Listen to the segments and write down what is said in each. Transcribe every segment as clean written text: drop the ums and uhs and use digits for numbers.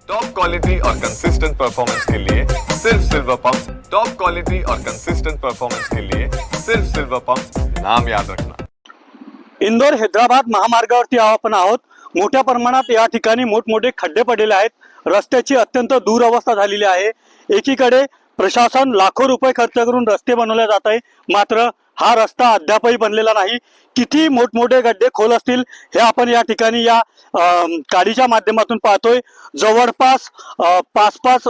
Top quality और consistent performance के लिए सिर्फ सिल्वर पंप। टॉप क्वालिटी और कंसिस्टेंट परफॉर्मेंस के लिए सिर्फ सिल्वर पंप, नाम याद रखना। इंदोर हैदराबाद महामार्गावरती आपण आहोत। मोठ्या प्रमाणात या ठिकाणी मोठमोठे खड्डे पडलेले आहेत। रस्त्याची अत्यंत दुरवस्था झालेली आहे। एकीकडे प्रशासन लाखो रुपये खर्च करून रस्ते बनवले जात आहे, मात्र हा रस्ता अद्यापही बनलेला नाही। किती मोठमोठे गड्डे खोल असतील हे आपण या ठिकाणी या काडीच्या माध्यमातून पाहतोय। जवळपास 5-5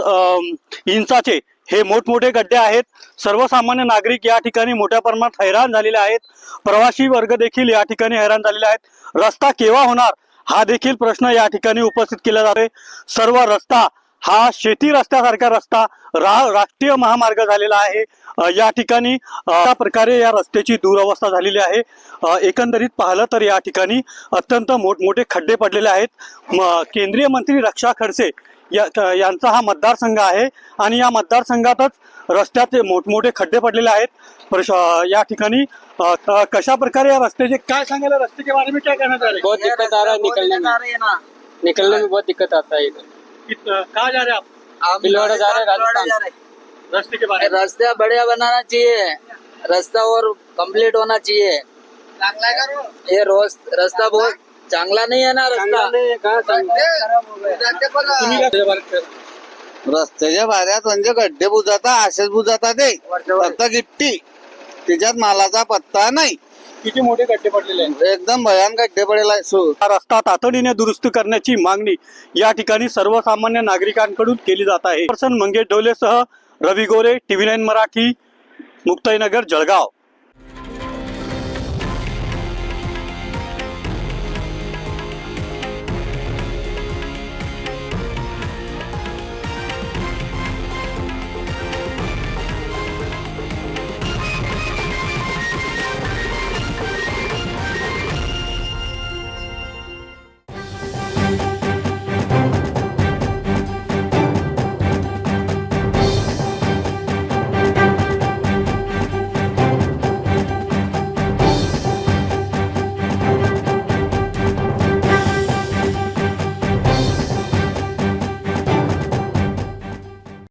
इंचाचे हे मोठमोठे गड्डे आहेत। सर्वसामान्य नागरिक या ठिकाणी मोठ्या प्रमाणात हैराण झालेले आहेत। प्रवासी वर्ग देखील या ठिकाणी हैराण झालेले आहेत। रस्ता केव्हा होणार हा देखील प्रश्न या ठिकाणी उपस्थित केला जातोय। सर्व रस्ता हा शेती रस्त्यासारखा रस्ता राष्ट्रीय महामार्ग झालेला आहे। या ठिकाणी अशा प्रकारे या रस्त्याची दुरवस्था झालेली आहे। एकंदरीत पाहिलं तर या ठिकाणी अत्यंत मोठमोठे खड्डे पडलेले आहेत। केंद्रीय मंत्री रक्षा खडसे यांचा हा मतदारसंघ आहे आणि या मतदारसंघातच रस्त्यात मोठमोठे खड्डे पडलेले आहेत। या ठिकाणी कशा प्रकारे या रस्त्याचे काय सांगायला, रस्ते के बारे में क्या कहना चाह रहे हैं? बहुत दिक्कत आ रहा है निकलने में बहुत दिक्कत आता है इधर। कहाँ जा रहे हैं आप? भिलवाड़ा जा रहे हैं, राजस्थान। रस्ते के बारे में रास्ता बढ़िया बनाना चाहिए, रास्ता और कंप्लीट होना चाहिए। ये रोज रास्ता बहुत चांगला नहीं है ना, रास्ता रस्त्याच्या भाऱ्यात म्हणजे गड्डे बुजाता असेच बुजाता ते फक्त गिट्टी, त्याच्यात मालाचा पत्ता नाही। किती मोठे गड्डे पडलेले आहेत। एकदम भयान गड्डे पडेल आहे। हा रस्ता तातडीने दुरुस्त करण्याची मागणी या ठिकाणी सर्वसामान्य नागरिकांकडून केली जात आहे। मंगेश ढोलेसह रवी गोरे, TV9 मराठी, मुक्ताईनगर, जळगाव।